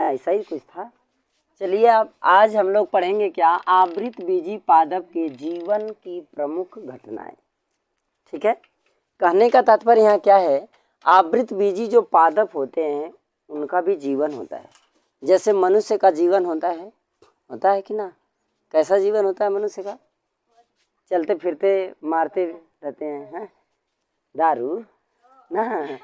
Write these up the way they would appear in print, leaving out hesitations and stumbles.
ऐसा ही कुछ था। चलिए अब आज हम लोग पढ़ेंगे क्या, आवृतबीजी पादप के जीवन की प्रमुख घटनाएं। ठीक है, कहने का तात्पर्य यहाँ क्या है, आवृतबीजी जो पादप होते हैं उनका भी जीवन होता है, जैसे मनुष्य का जीवन होता है कि ना। कैसा जीवन होता है मनुष्य का? चलते फिरते मारते रहते हैं दारू ना,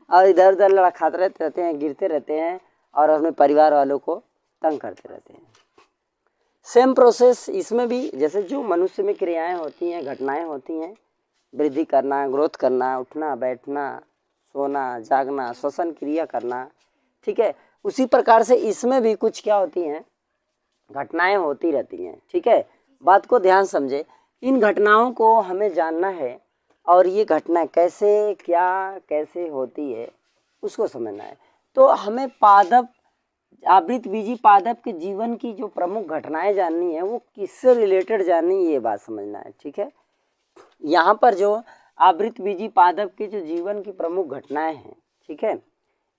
और इधर उधर लड़ा खाते रहते हैं, गिरते रहते हैं और अपने परिवार वालों को तंग करते रहते हैं। सेम प्रोसेस इसमें भी, जैसे जो मनुष्य में क्रियाएं होती हैं, घटनाएं होती हैं, वृद्धि करना, ग्रोथ करना, उठना बैठना, सोना जागना, श्वसन क्रिया करना, ठीक है, उसी प्रकार से इसमें भी कुछ क्या होती हैं, घटनाएं होती रहती हैं। ठीक है, बात को ध्यान समझे, इन घटनाओं को हमें जानना है और ये घटना कैसे होती है उसको समझना है। तो हमें पादप, आवृतबीजी पादप के जीवन की जो प्रमुख घटनाएं जाननी है वो किससे रिलेटेड जाननी है, ये बात समझना है। ठीक है, यहाँ पर जो आवृतबीजी पादप के जो जीवन की प्रमुख घटनाएं हैं, ठीक है,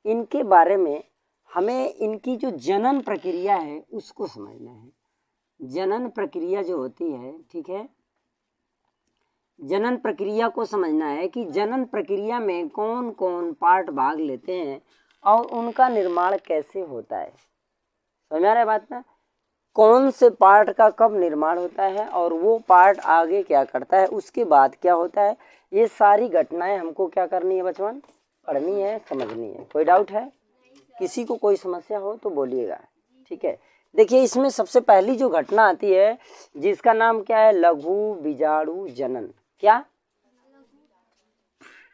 इनके बारे में हमें इनकी जो जनन प्रक्रिया है उसको समझना है। जनन प्रक्रिया जो होती है, ठीक है, जनन प्रक्रिया को समझना है कि जनन प्रक्रिया में कौन कौन पार्ट भाग लेते हैं और उनका निर्माण कैसे होता है। समझ आ रहा है बात ना, कौन से पार्ट का कब निर्माण होता है और वो पार्ट आगे क्या करता है, उसके बाद क्या होता है, ये सारी घटनाएं हमको क्या करनी है बचपन, पढ़नी है, समझनी है। कोई डाउट है? किसी को कोई समस्या हो तो बोलिएगा। ठीक है, देखिए इसमें सबसे पहली जो घटना आती है जिसका नाम क्या है, लघु बीजाणु जनन। क्या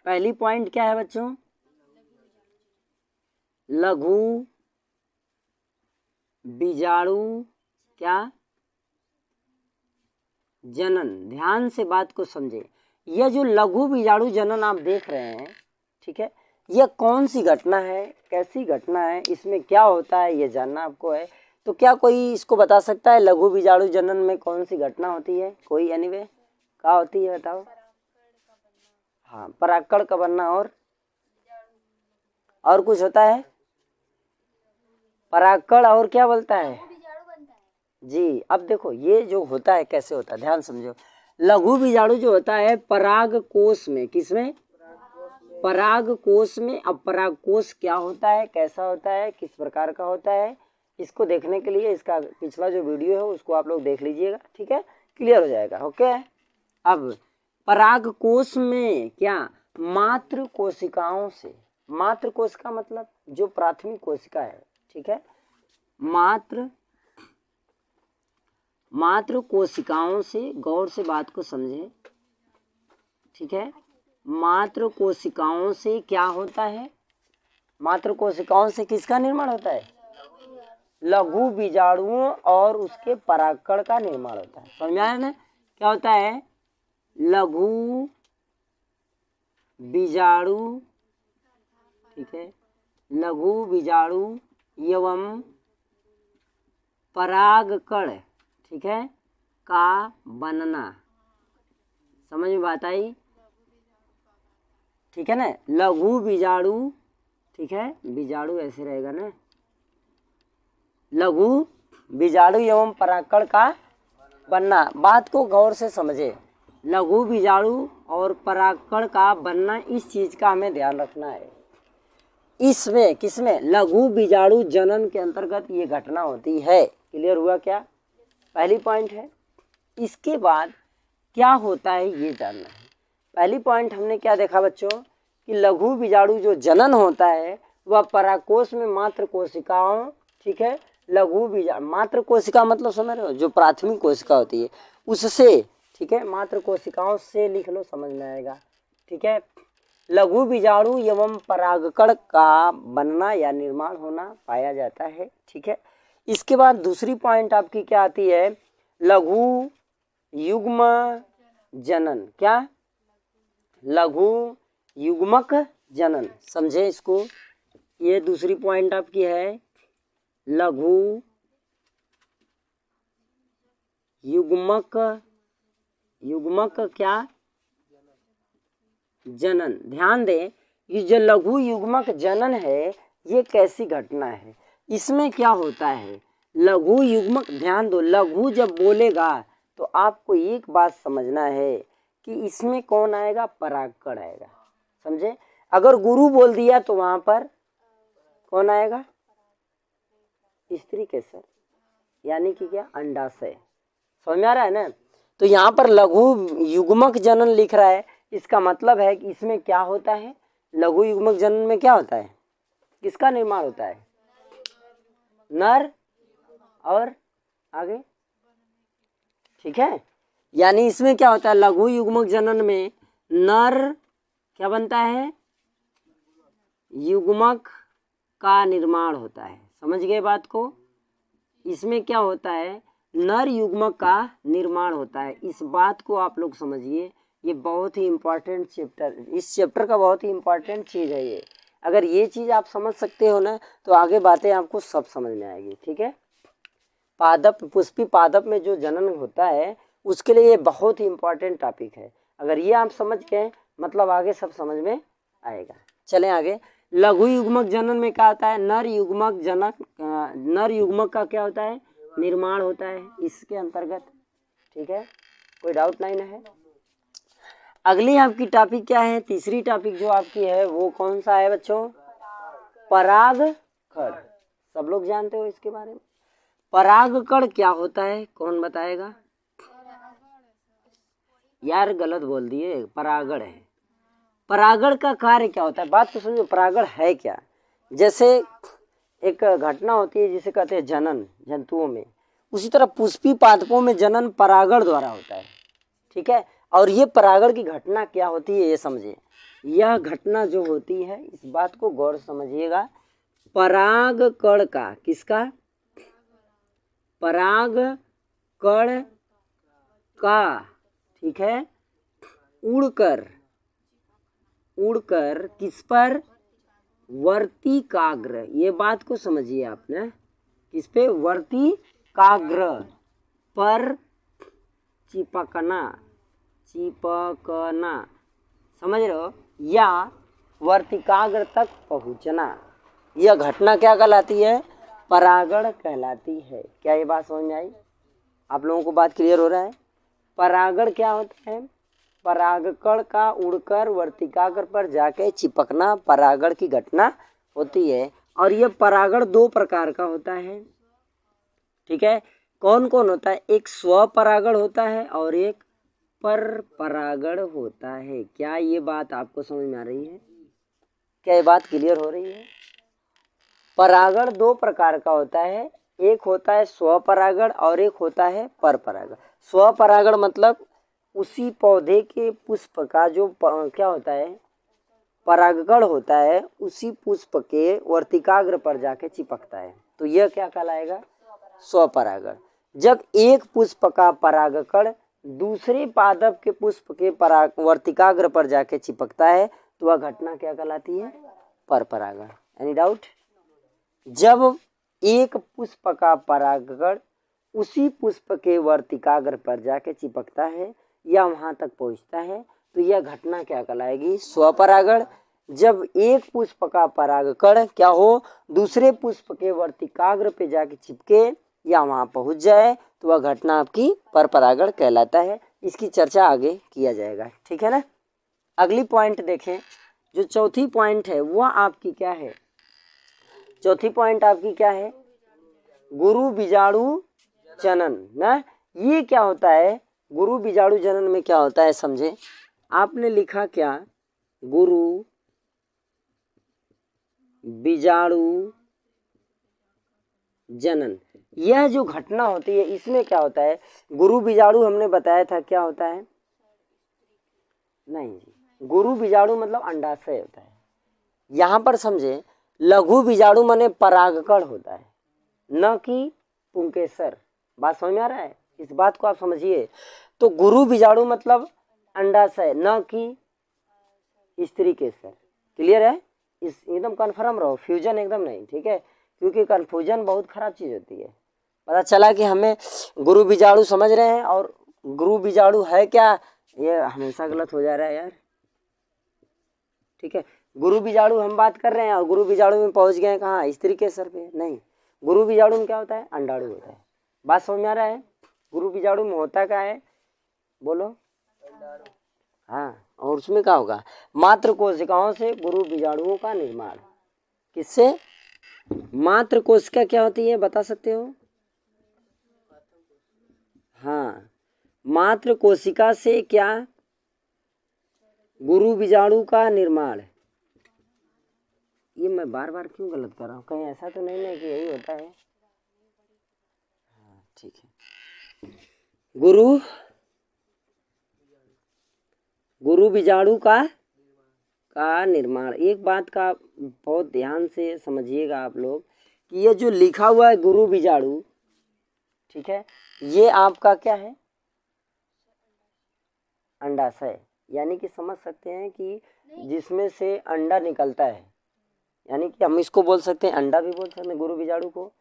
पहली पॉइंट क्या है बच्चों, लघु बीजाणु क्या जनन। ध्यान से बात को समझे, यह जो लघु बीजाणु जनन आप देख रहे हैं, ठीक है, यह कौन सी घटना है, कैसी घटना है, इसमें क्या होता है, ये जानना आपको है। तो क्या कोई इसको बता सकता है लघु बीजाणु जनन में कौन सी घटना होती है? कोई एनीवे क्या होती है बताओ? हाँ, परागकण का बनना और कुछ होता है, परागकण और क्या बोलता है जी। अब देखो ये जो होता है कैसे होता है, ध्यान समझो। लघु बीजाणु जो होता है पराग कोश में, किसमें? पराग कोश में। अब पराग कोश क्या होता है, कैसा होता है, किस प्रकार का होता है, इसको देखने के लिए इसका पिछला जो वीडियो है उसको आप लोग देख लीजिएगा। ठीक है, क्लियर हो जाएगा। ओके, अब पराग कोश में क्या, मात्र कोशिकाओं से, मात्र कोश का मतलब जो प्राथमिक कोशिका है, ठीक है, मात्र कोशिकाओं से, गौर से बात को समझे। ठीक है, मात्र कोशिकाओं से क्या होता है, मात्र कोशिकाओं से किसका निर्माण होता है? लघु बीजाणुओं और उसके परागकण का निर्माण होता है। समझ आया ना? क्या होता है, लघु बीजाणु, ठीक है, लघु बीजाणु एवं परागकण, ठीक है, का बनना। समझ में बात आई? ठीक है ना, लघु बीजाणु, ठीक है, बीजाणु ऐसे रहेगा ना, लघु बीजाणु एवं परागकण का बनना। बात को गौर से समझे, लघु बीजाणु और परागकण का बनना, इस चीज का हमें ध्यान रखना है। इसमें किसमें, लघु बीजाणु जनन के अंतर्गत ये घटना होती है। क्लियर हुआ क्या? पहली पॉइंट है। इसके बाद क्या होता है ये जानना है। पहली पॉइंट हमने क्या देखा बच्चों, कि लघु बीजाणु जो जनन होता है वह परागकोश में मात्र कोशिकाओं, ठीक है, लघु बीजाणु, मात्र कोशिका मतलब समझ रहे हो, जो प्राथमिक कोशिका होती है उससे, ठीक है, मात्र कोशिकाओं से लिख लो, समझ में आएगा। ठीक है, लघु बीजाणु एवं परागकण का बनना या निर्माण होना पाया जाता है। ठीक है, इसके बाद दूसरी पॉइंट आपकी क्या आती है, लघु युग्म जनन। क्या? लघु युग्मक जनन। समझे इसको, ये दूसरी पॉइंट आपकी है, लघु युग्मक क्या जनन। ध्यान दें, ये जो लघु युग्मक जनन है ये कैसी घटना है, इसमें क्या होता है, लघु युग्मक, ध्यान दो, लघु जब बोलेगा तो आपको एक बात समझना है कि इसमें कौन आएगा, परागकण आएगा, समझे। अगर गुरु बोल दिया तो वहां पर कौन आएगा, स्त्री केसर, यानी कि क्या, अंडाशय। समझ में आ रहा है ना। तो यहाँ पर लघु युग्मक जनन लिख रहा है, इसका मतलब है कि इसमें क्या होता है, लघु युग्मक जनन में क्या होता है, किसका निर्माण होता है, नर और आगे, ठीक है। यानी इसमें क्या होता है, लघु युग्मक जनन में नर क्या बनता है, युग्मक का निर्माण होता है। समझ गए बात को। इसमें क्या होता है, नर युग्मक का निर्माण होता है। इस बात को आप लोग समझिए, ये बहुत ही इम्पोर्टेंट चैप्टर, इस चैप्टर का बहुत ही इम्पोर्टेंट चीज़ है ये। अगर ये चीज़ आप समझ सकते हो ना तो आगे बातें आपको सब समझ में आएगी, ठीक है। पादप, पुष्पी पादप में जो जनन होता है उसके लिए ये बहुत ही इम्पोर्टेंट टॉपिक है। अगर ये आप समझ गए मतलब आगे सब समझ में आएगा। चलें आगे। लघु युग्मक जनन में क्या होता है, नर युग्मक जनक, नर युग्मक का क्या होता है, निर्माण होता है इसके अंतर्गत, ठीक है, कोई डाउट नहीं है। अगली आपकी टॉपिक क्या है, तीसरी टॉपिक जो आपकी है वो कौन सा है बच्चों, परागकण। सब लोग जानते हो इसके बारे में। परागकण क्या होता है, कौन बताएगा। यार गलत बोल दिए, परागण है। परागण का कार्य क्या होता है, बात तो समझो, परागण है क्या। जैसे एक घटना होती है जिसे कहते हैं जनन जंतुओं में, उसी तरह पुष्पी पादपों में जनन परागण द्वारा होता है, ठीक है। और ये परागण की घटना क्या होती है ये समझिए। यह घटना जो होती है, इस बात को गौर समझिएगा, परागकण का, किसका, परागकण का, ठीक है, उड़कर किस पर, वर्तिकाग्र, ये बात को समझिए आपने, किस पे, वर्तिकाग्र पर चिपकना, समझ रहे हो, या वर्तिकाग्र तक पहुंचना, यह घटना क्या कहलाती है, परागण कहलाती है। क्या ये बात समझ में आई, आप लोगों को बात क्लियर हो रहा है। परागण क्या होता है, परागकण का उड़कर वर्तिकाग्र पर जाके चिपकना परागण की घटना होती है। और यह परागण दो प्रकार का होता है, ठीक है। कौन कौन होता है, एक स्वपरागण होता है और एक पर परागण होता है। क्या ये बात आपको समझ में आ रही है, क्या ये बात क्लियर हो रही है। परागण दो प्रकार का होता है, एक होता है स्वपरागण और एक होता है पर परागण। स्वपरागण मतलब उसी पौधे के पुष्प का जो क्या होता है, परागकण होता है, उसी पुष्प के वर्तिकाग्र पर जाके चिपकता है, तो यह क्या कहलाएगा, स्वपरागण। जब एक पुष्प का परागकण दूसरे पादप के पुष्प के वर्तिकाग्र पर जाके चिपकता है तो वह घटना क्या कहलाती है, पर परागण। Any doubt. जब एक पुष्प का परागकण उसी पुष्प के वर्तिकाग्र पर जाके चिपकता है या वहां तक पहुंचता है तो यह घटना क्या कहलाएगी, स्वपरागण। जब एक पुष्प का परागकण क्या हो, दूसरे पुष्प के वर्तिकाग्र पे जाके चिपके या वहां पहुंच जाए तो वह घटना आपकी पर परागण कहलाता है। इसकी चर्चा आगे किया जाएगा, ठीक है ना। अगली पॉइंट देखें, जो चौथी पॉइंट है वह आपकी क्या है, चौथी पॉइंट आपकी क्या है, गुरु बीजाणु जनन ना। ये क्या होता है, गुरु बीजाणु जनन में क्या होता है समझे। आपने लिखा क्या, गुरु बीजाणु जनन, यह जो घटना होती है इसमें क्या होता है, गुरु बीजाणु हमने बताया था क्या होता है, नहीं जी, गुरु बीजाणु मतलब अंडाशय होता है। यहाँ पर समझे, लघु बीजाणु माने परागकण होता है, न कि पुंकेसर। बात समझ में आ रहा है, इस बात को आप समझिए। तो गुरु बीजाणु मतलब अंडाशय, न कि स्त्री केसर। क्लियर है, इस एकदम कन्फर्म रहो, फ्यूजन एकदम नहीं, ठीक है, क्योंकि कन्फ्यूजन बहुत खराब चीज होती है। पता चला कि हमें गुरु बीजाणु समझ रहे हैं और गुरु बीजाणु है क्या, ये हमेशा गलत हो जा रहा है यार, ठीक है। गुरु बीजाणु हम बात कर रहे हैं और गुरु बीजाणु में पहुंच गए कहाँ, स्त्री केसर पे, नहीं। गुरु बीजाणु में क्या होता है? अंडाणु होता है। बात समझ में आ रहा है? गुरु बीजाणु में होता क्या है? बोलो। हाँ, और उसमें क्या होगा? मात्र कोशिकाओं से गुरु बीजाणुओं का निर्माण। किससे? मात्र कोशिका क्या होती है, बता सकते हो? हाँ, मात्र कोशिका से क्या? गुरु बीजाणु का निर्माण। ये मैं बार बार क्यों गलत कर रहा हूँ? कहीं ऐसा तो नहीं ना कि यही होता है? हाँ ठीक है। गुरु बीजाणु का निर्माण। एक बात का बहुत ध्यान से समझिएगा आप लोग कि ये जो लिखा हुआ है गुरु बीजाणु, ठीक है, ये आपका क्या है? अंडाशय। यानी कि समझ सकते हैं कि जिसमें से अंडा निकलता है, यानी कि हम इसको बोल सकते हैं, अंडा भी बोल सकते हैं गुरु बीजाणु को।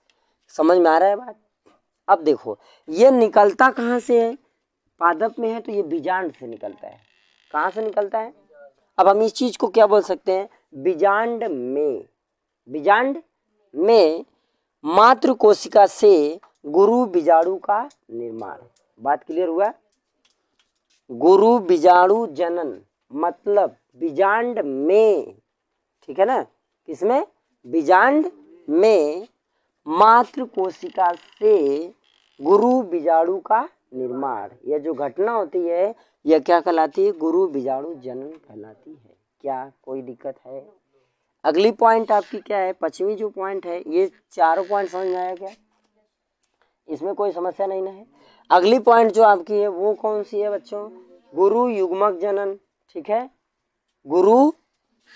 समझ में आ रहा है बात? अब देखो ये निकलता कहाँ से है? पादप में है तो ये बीजांड से निकलता है। कहाँ से निकलता है? अब हम इस चीज को क्या बोल सकते हैं? बीजांड में मात्र कोशिका से गुरु बीजाणु का निर्माण। बात क्लियर हुआ? गुरु बीजाणु जनन मतलब बीजांड में, ठीक है ना? किसमें? बीजांड में मात्र कोशिका से गुरु बीजाणु का निर्माण। यह जो घटना होती है यह क्या कहलाती है? गुरु बीजाणु जनन कहलाती है। क्या कोई दिक्कत है? अगली पॉइंट आपकी क्या है? 5वीं जो पॉइंट है, ये चारों पॉइंट समझ में आया क्या? इसमें कोई समस्या नहीं ना है? अगली पॉइंट जो आपकी है वो कौन सी है बच्चों? गुरु युग्मक जनन। ठीक है, गुरु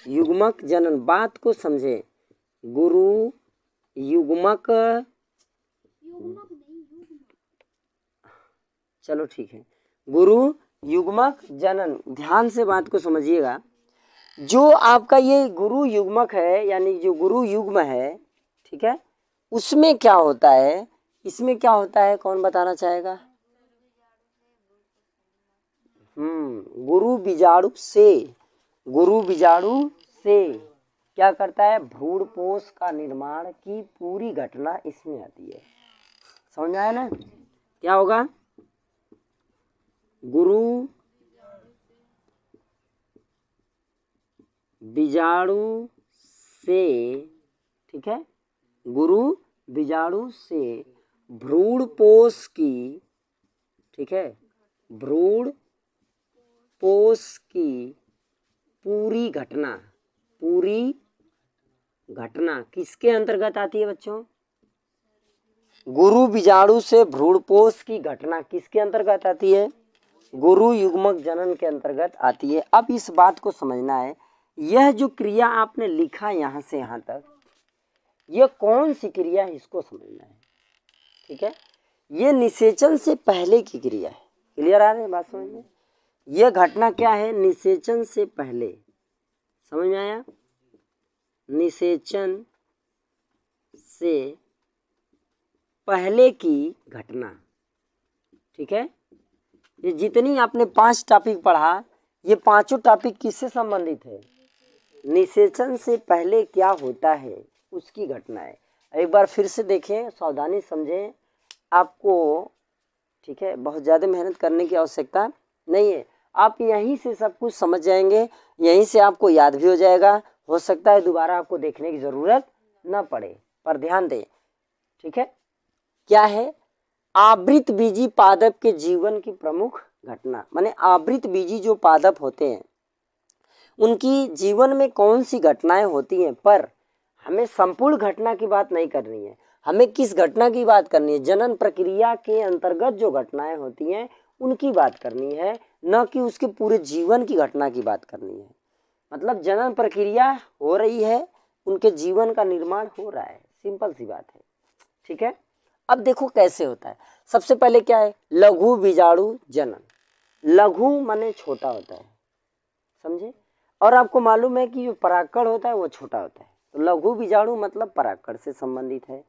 युग्मक जनन। बात को समझे, गुरु युग्मक, चलो ठीक है, गुरु युग्मक जनन। ध्यान से बात को समझिएगा। जो आपका ये गुरु युग्मक है, यानी जो गुरु युग्म है, ठीक है, उसमें क्या होता है? इसमें क्या होता है? कौन बताना चाहेगा? गुरु बीजाणु से क्या करता है? भ्रूणपोष का निर्माण की पूरी घटना इसमें आती है। समझ में आया ना? क्या होगा? गुरु बीजाणु से, ठीक है, गुरु बीजाणु से भ्रूणपोष की, ठीक है, भ्रूणपोष की पूरी घटना किसके अंतर्गत आती है बच्चों? गुरु बीजाणु से भ्रूणपोष की घटना किसके अंतर्गत आती है? गुरु युग्मक जनन के अंतर्गत आती है। अब इस बात को समझना है, यह जो क्रिया आपने लिखा यहाँ से यहाँ तक, यह कौन सी क्रिया है इसको समझना है। ठीक है, ये निषेचन से पहले की क्रिया है। क्लियर आ रही है बात समझ में? यह घटना क्या है? निषेचन से पहले। समझ में आया? निषेचन से पहले की घटना। ठीक है, ये जितनी आपने 5 टॉपिक पढ़ा, ये पांचों टॉपिक किससे संबंधित है? निषेचन से पहले क्या होता है उसकी घटना है। एक बार फिर से देखें, सावधानी समझें आपको। ठीक है, बहुत ज़्यादा मेहनत करने की आवश्यकता नहीं है। आप यहीं से सब कुछ समझ जाएंगे, यहीं से आपको याद भी हो जाएगा। हो सकता है दोबारा आपको देखने की ज़रूरत न पड़े, पर ध्यान दें। ठीक है, क्या है? आवृत बीजी पादप के जीवन की प्रमुख घटना। माने आवृत बीजी जो पादप होते हैं उनकी जीवन में कौन सी घटनाएं होती हैं, पर हमें संपूर्ण घटना की बात नहीं करनी है। हमें किस घटना की बात करनी है? जनन प्रक्रिया के अंतर्गत जो घटनाएं होती हैं उनकी बात करनी है, न कि उसके पूरे जीवन की घटना की बात करनी है। मतलब जनन प्रक्रिया हो रही है, उनके जीवन का निर्माण हो रहा है, सिंपल सी बात है। ठीक है, अब देखो कैसे होता है। सबसे पहले क्या है? लघु बीजाणु जनन। लघु माने छोटा होता है, समझे? और आपको मालूम है कि जो परागकण होता है वो छोटा होता है, तो लघु बीजाणु मतलब परागकण से संबंधित है।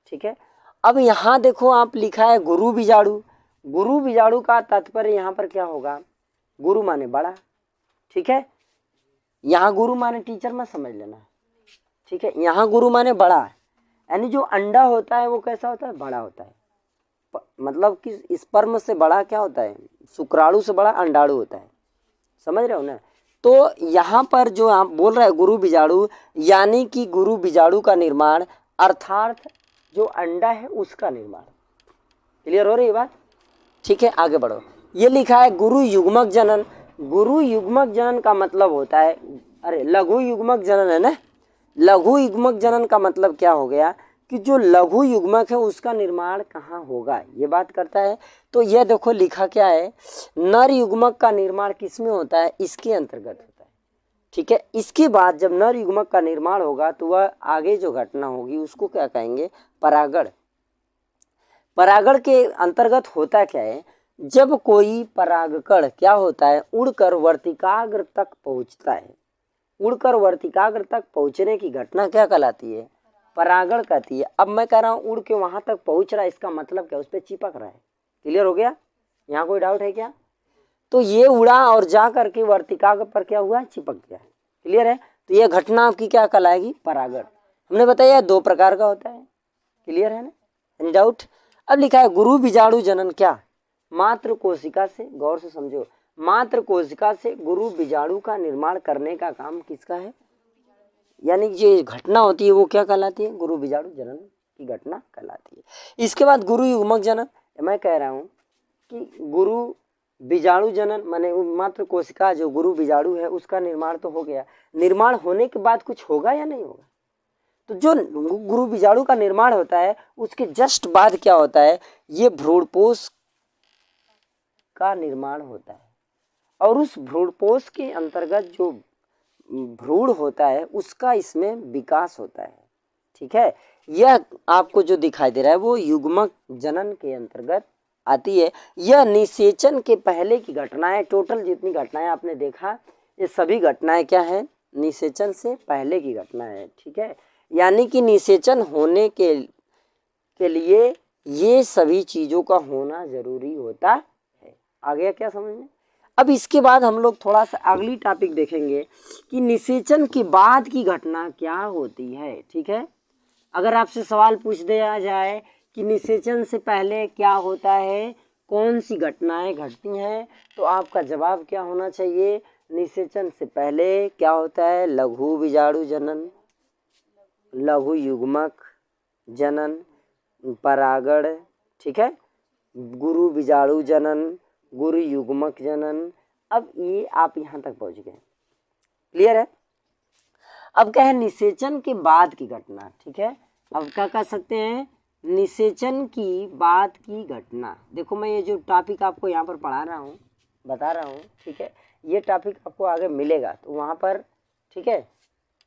ठीक है, अब यहाँ देखो आप लिखा है गुरु बीजाणु। गुरु बीजाणु का तात्पर्य यहाँ पर क्या होगा? गुरु माने बड़ा। ठीक है, यहाँ गुरु माने टीचर मत समझ लेना। ठीक है, यहाँ गुरु माने बड़ा। यानी जो अंडा होता है वो कैसा होता है, बड़ा होता है। मतलब कि स्पर्म से बड़ा क्या होता है, शुक्राणु से बड़ा अंडाणु होता है। समझ रहे हो ना। तो यहाँ पर जो आप बोल रहे हैं गुरु बीजाणु, यानी कि गुरु बीजाणु का निर्माण अर्थात जो अंडा है उसका निर्माण। क्लियर हो रही है बात? ठीक है, आगे बढ़ो। ये लिखा है गुरु युग्मक जनन। गुरु युग्मक जनन का मतलब होता है, अरे लघु युग्मक जनन है ना। लघु युग्मक जनन का मतलब क्या हो गया कि जो लघु युग्मक है उसका निर्माण कहाँ होगा, ये बात करता है। तो यह देखो लिखा क्या है, नर युग्मक का निर्माण किस में होता है, इसके अंतर्गत होता है। ठीक है, इसके बाद जब नर युग्मक का निर्माण होगा तो वह आगे जो घटना होगी उसको क्या कहेंगे, परागण। परागण के अंतर्गत होता क्या है, जब कोई परागकण क्या होता है, उड़कर वर्तिकाग्र तक पहुंचता है। उड़कर वर्तिकाग्र तक पहुंचने की घटना क्या कहलाती है, परागण कहती है। अब मैं कह रहा हूँ उड़ के वहां तक पहुंच रहा है, इसका मतलब क्या, उस पर चिपक रहा है। क्लियर हो गया? यहाँ कोई डाउट है क्या? तो ये उड़ा और जा करके वर्तिकाग्र पर क्या हुआ, चिपक गया। क्लियर है? तो यह घटना आपकी क्या कहलाएगी, परागण। हमने बताया 2 प्रकार का होता है। क्लियर है ना? Any doubt? अब लिखा है गुरु बीजाणु जनन क्या, मात्र कोशिका से, गौर से समझो, मात्र कोशिका से गुरु बीजाणु का निर्माण करने का काम किसका है, यानी जो घटना होती है वो क्या कहलाती है, गुरु बीजाणु जनन की घटना कहलाती है। इसके बाद गुरु युग्मक जनन। मैं कह रहा हूँ कि गुरु बीजाणु जनन माने मात्र कोशिका जो गुरु बीजाणु है उसका निर्माण तो हो गया। निर्माण होने के बाद कुछ होगा या नहीं होगा? तो जो गुरु बीजाणु का निर्माण होता है उसके जस्ट बाद क्या होता है, ये भ्रूणपोष का निर्माण होता है। और उस भ्रूणपोष के अंतर्गत जो भ्रूण होता है उसका इसमें विकास होता है। ठीक है, यह आपको जो दिखाई दे रहा है वो युग्मक जनन के अंतर्गत आती है। यह निषेचन के पहले की घटनाएं, टोटल जितनी घटनाएं आपने देखा ये सभी घटनाएं क्या है, निषेचन से पहले की घटना है। ठीक है, यानी कि निषेचन होने के लिए ये सभी चीज़ों का होना जरूरी होता है। आ गया क्या समझ में? अब इसके बाद हम लोग थोड़ा सा अगली टॉपिक देखेंगे कि निषेचन के बाद की घटना क्या होती है। ठीक है, अगर आपसे सवाल पूछ दिया जाए कि निषेचन से पहले क्या होता है, कौन सी घटनाएं घटती हैं, तो आपका जवाब क्या होना चाहिए, निषेचन से पहले क्या होता है, लघु बीजाणु जनन, लघु युग्मक जनन, परागण। ठीक है, गुरु बीजाणु जनन, गुरु युग्मक जनन। अब ये आप यहाँ तक पहुँच गए। क्लियर है? अब क्या है, निषेचन के बाद की घटना। ठीक है, अब क्या कह सकते हैं, निषेचन की बाद की घटना। देखो मैं ये जो टॉपिक आपको यहाँ पर पढ़ा रहा हूँ, बता रहा हूँ, ठीक है, ये टॉपिक आपको आगे मिलेगा तो वहाँ पर, ठीक है,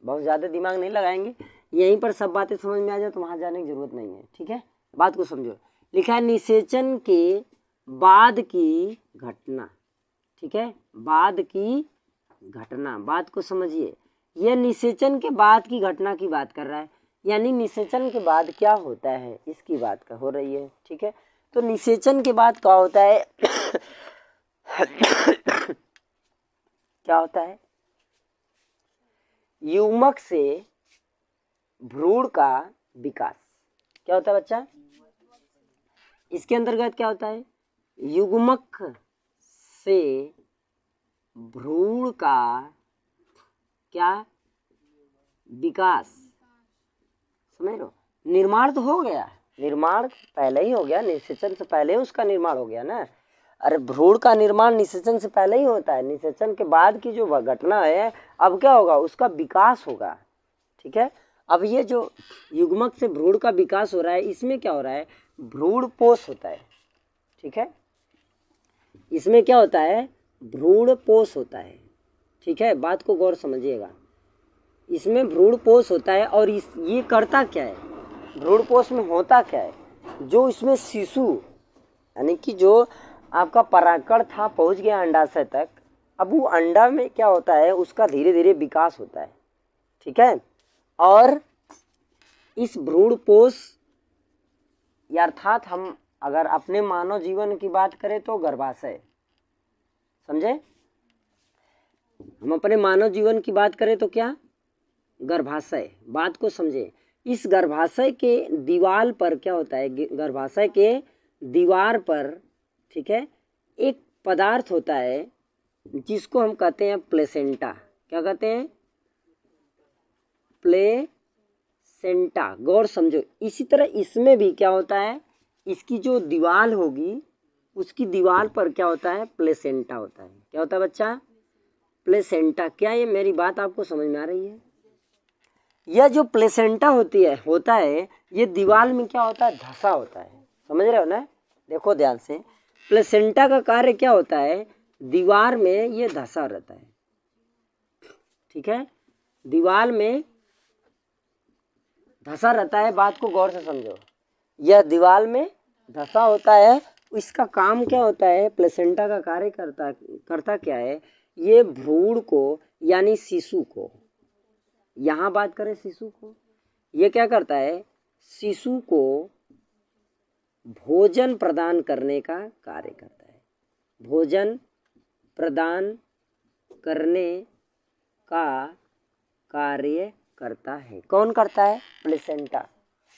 बहुत ज़्यादा दिमाग नहीं लगाएंगे, यहीं पर सब बातें समझ में आ जाए तो वहाँ जाने की जरूरत नहीं है। ठीक है, बात को समझो। लिखा है निषेचन के बाद की घटना। ठीक है, बाद की घटना, बात को समझिए। यह निषेचन के बाद की घटना की बात कर रहा है, यानी निषेचन के बाद क्या होता है इसकी बात का हो रही है। ठीक है, तो निषेचन के बाद क्या होता है क्या होता है, युग्मक से भ्रूण का विकास। क्या होता है बच्चा, इसके अंतर्गत क्या होता है, युग्मक से भ्रूण का क्या विकास। समझ लो, निर्माण तो हो गया, निर्माण पहले ही हो गया, निषेचन से पहले ही उसका निर्माण हो गया ना। अरे भ्रूण का निर्माण निषेचन से पहले ही होता है, निषेचन के बाद की जो घटना है अब क्या होगा, उसका विकास होगा। ठीक है, अब ये जो युग्मक से भ्रूण का विकास हो रहा है इसमें क्या हो रहा है, भ्रूणपोष होता है। ठीक है, इसमें क्या होता है, भ्रूणपोष होता है। ठीक है, बात को गौर समझिएगा, इसमें भ्रूणपोष होता है। और ये करता क्या है, भ्रूणपोष में होता क्या है, जो इसमें शिशु यानी कि जो आपका परागकण था पहुंच गया अंडाशय तक, अब वो अंडा में क्या होता है, उसका धीरे धीरे विकास होता है। ठीक है, और इस भ्रूणपोष अर्थात हम अगर अपने मानव जीवन की बात करें तो गर्भाशय, समझे, हम अपने मानव जीवन की बात करें तो क्या, गर्भाशय। बात को समझे, इस गर्भाशय के दीवार पर क्या होता है, गर्भाशय के दीवार पर, ठीक है, एक पदार्थ होता है जिसको हम कहते हैं प्लेसेंटा। क्या कहते हैं? प्लेसेंटा। गौर समझो। इसी तरह इसमें भी क्या होता है, इसकी जो दीवार होगी उसकी दीवार पर क्या होता है, प्लेसेंटा होता है। क्या होता है बच्चा? प्लेसेंटा। क्या ये मेरी बात आपको समझ में आ रही है? यह जो प्लेसेंटा होता है ये दीवार में क्या होता है, धंसा होता है। समझ रहे हो ना? देखो ध्यान से, प्लेसेंटा का कार्य क्या होता है, दीवार में ये धंसा रहता है। ठीक है, दीवार में धंसा रहता है। बात को गौर से समझो। यह दीवार में धंसा होता है। इसका काम क्या होता है, प्लेसेंटा का कार्य करता क्या है, ये भ्रूण को यानी शिशु को, यहाँ बात करें शिशु को, ये क्या करता है, शिशु को भोजन प्रदान करने का कार्य करता है। भोजन प्रदान करने का कार्य करता है। कौन करता है? प्लेसेंटा।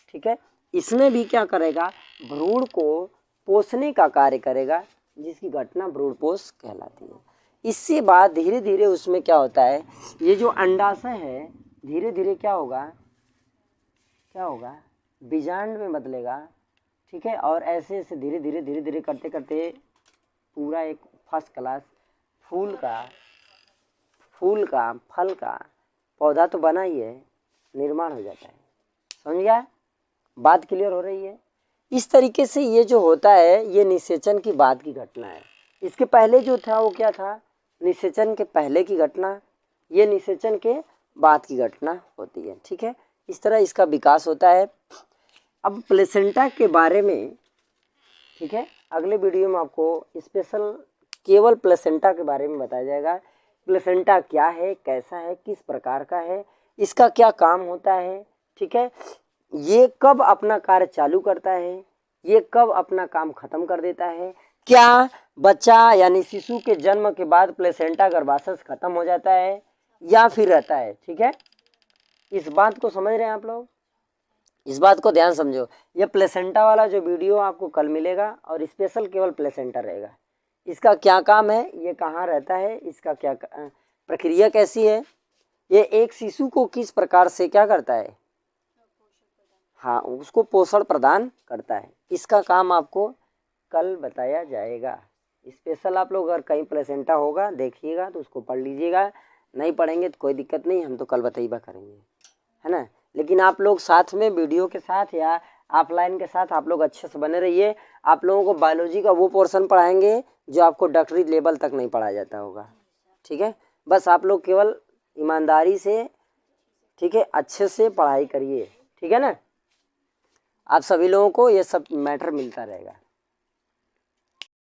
ठीक है, इसमें भी क्या करेगा, भ्रूण को पोषने का कार्य करेगा, जिसकी घटना भ्रूणपोष कहलाती है। इससे बाद धीरे धीरे उसमें क्या होता है, ये जो अंडाशय है धीरे धीरे क्या होगा, बीजांड में बदलेगा। ठीक है, और ऐसे ऐसे धीरे धीरे करते करते पूरा एक फर्स्ट क्लास फूल का, फल का पौधा तो बना ही है, निर्माण हो जाता है। समझ गया? बात क्लियर हो रही है? इस तरीके से ये जो होता है ये निषेचन की बाद की घटना है। इसके पहले जो था वो क्या था, निषेचन के पहले की घटना, ये निषेचन के बाद की घटना होती है। ठीक है, इस तरह इसका विकास होता है। अब प्लेसेंटा के बारे में, ठीक है, अगले वीडियो में आपको स्पेशल केवल प्लेसेंटा के बारे में बताया जाएगा। प्लेसेंटा क्या है, कैसा है, किस प्रकार का है, इसका क्या काम होता है। ठीक है, ये कब अपना कार्य चालू करता है, ये कब अपना काम खत्म कर देता है, क्या बच्चा यानी शिशु के जन्म के बाद प्लेसेंटा गर्भाशय खत्म हो जाता है या फिर रहता है। ठीक है, इस बात को समझ रहे हैं आप लोग? इस बात को ध्यान समझो। ये प्लेसेंटा वाला जो वीडियो आपको कल मिलेगा और स्पेशल केवल प्लेसेंटा रहेगा। इसका क्या काम है, ये कहाँ रहता है, इसका क्या प्रक्रिया कैसी है, ये एक शिशु को किस प्रकार से क्या करता है, हाँ, उसको पोषण प्रदान करता है। इसका काम आपको कल बताया जाएगा। स्पेशल आप लोग अगर कहीं प्लेसेंटा होगा देखिएगा तो उसको पढ़ लीजिएगा, नहीं पढ़ेंगे तो कोई दिक्कत नहीं, हम तो कल बताइएगा करेंगे, है ना। लेकिन आप लोग साथ में वीडियो के साथ या ऑफलाइन के साथ आप लोग अच्छे से बने रहिए। आप लोगों को बायोलॉजी का वो पोर्शन पढ़ाएंगे जो आपको डॉक्टरी लेवल तक नहीं पढ़ाया जाता होगा। ठीक है, बस आप लोग केवल ईमानदारी से, ठीक है, अच्छे से पढ़ाई करिए। ठीक है ना, आप सभी लोगों को ये सब मैटर मिलता रहेगा।